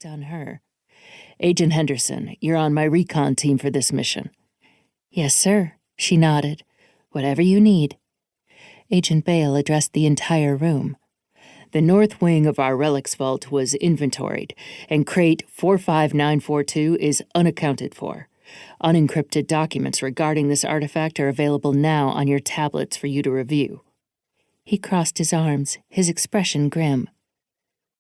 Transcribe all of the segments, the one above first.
on her. "Agent Henderson, you're on my recon team for this mission." "Yes, sir," she nodded. "Whatever you need." Agent Bale addressed the entire room. "The north wing of our relics vault was inventoried, and crate 45942 is unaccounted for. Unencrypted documents regarding this artifact are available now on your tablets for you to review." He crossed his arms, his expression grim.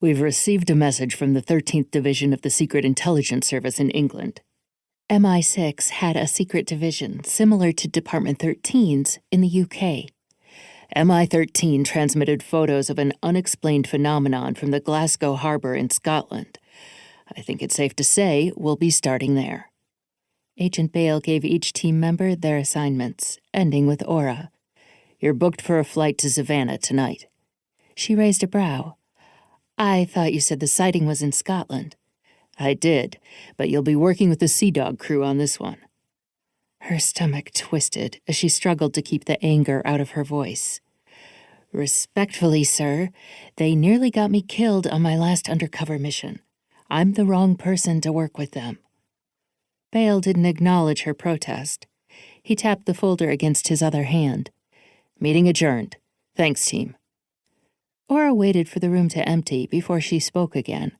"We've received a message from the 13th Division of the Secret Intelligence Service in England." MI6 had a secret division similar to Department 13's in the UK. MI13 transmitted photos of an unexplained phenomenon from the Glasgow harbor in Scotland. I think it's safe to say we'll be starting there. Agent Bale gave each team member their assignments, ending with Aura. "You're booked for a flight to Savannah tonight." She raised a brow. "I thought you said the sighting was in Scotland." "I did, but you'll be working with the Sea Dog crew on this one." Her stomach twisted as she struggled to keep the anger out of her voice. "Respectfully, sir, they nearly got me killed on my last undercover mission. I'm the wrong person to work with them." Bale didn't acknowledge her protest. He tapped the folder against his other hand. "Meeting adjourned. Thanks, team." Aura waited for the room to empty before she spoke again.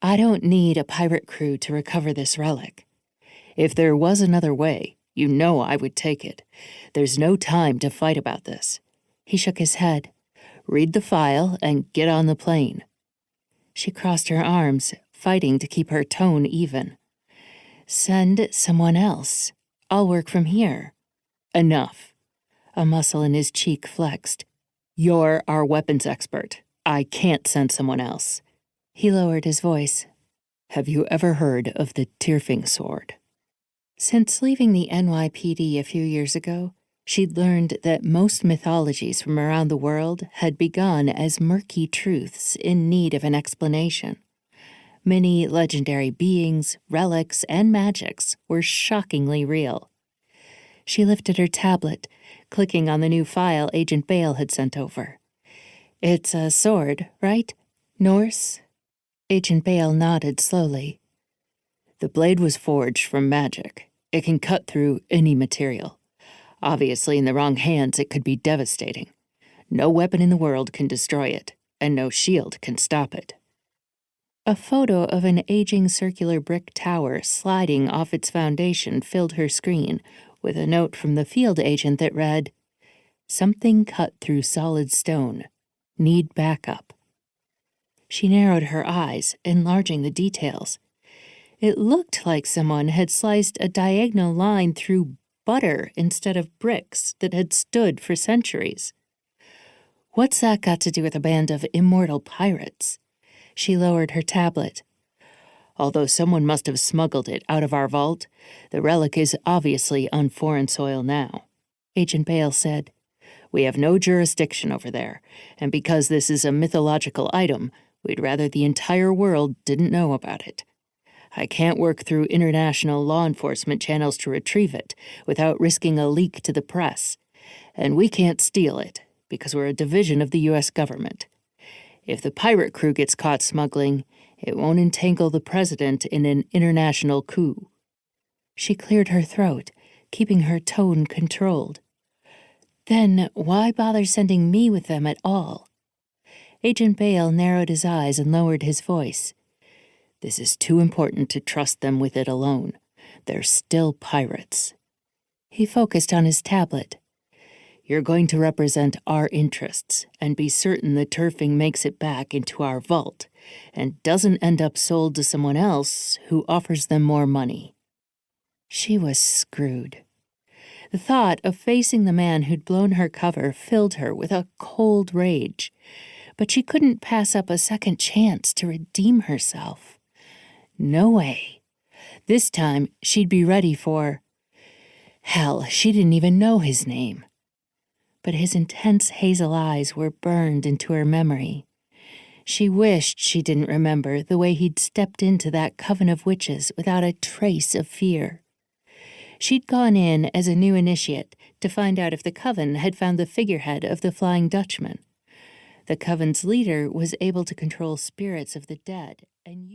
"I don't need a pirate crew to recover this relic." "If there was another way, you know I would take it. There's no time to fight about this." He shook his head. "Read the file and get on the plane." She crossed her arms, fighting to keep her tone even. "Send someone else. I'll work from here." "Enough." A muscle in his cheek flexed. "You're our weapons expert. I can't send someone else." He lowered his voice. "Have you ever heard of the Tyrfing sword?" Since leaving the NYPD a few years ago, she'd learned that most mythologies from around the world had begun as murky truths in need of an explanation. Many legendary beings, relics, and magics were shockingly real. She lifted her tablet, clicking on the new file Agent Bale had sent over. "It's a sword, right? Norse?" Agent Bale nodded slowly. "The blade was forged from magic. It can cut through any material. Obviously, in the wrong hands, it could be devastating. No weapon in the world can destroy it, and no shield can stop it." A photo of an aging circular brick tower sliding off its foundation filled her screen, with a note from the field agent that read, "Something cut through solid stone. Need backup." She narrowed her eyes, enlarging the details. It looked like someone had sliced a diagonal line through butter instead of bricks that had stood for centuries. What's that got to do with a band of immortal pirates? She lowered her tablet. "Although someone must have smuggled it out of our vault, the relic is obviously on foreign soil now," Agent Bale said. "We have no jurisdiction over there, and because this is a mythological item, we'd rather the entire world didn't know about it. I can't work through international law enforcement channels to retrieve it without risking a leak to the press. And we can't steal it, because we're a division of the U.S. government. If the pirate crew gets caught smuggling, it won't entangle the president in an international coup." She cleared her throat, keeping her tone controlled. "Then why bother sending me with them at all?" Agent Bale narrowed his eyes and lowered his voice. "This is too important to trust them with it alone. They're still pirates." He focused on his tablet. "You're going to represent our interests and be certain the Tyrfing makes it back into our vault and doesn't end up sold to someone else who offers them more money." She was screwed. The thought of facing the man who'd blown her cover filled her with a cold rage, but she couldn't pass up a second chance to redeem herself. No way. This time, she'd be ready for... Hell, she didn't even know his name. But his intense hazel eyes were burned into her memory. She wished she didn't remember the way he'd stepped into that coven of witches without a trace of fear. She'd gone in as a new initiate to find out if the coven had found the figurehead of the Flying Dutchman. The coven's leader was able to control spirits of the dead and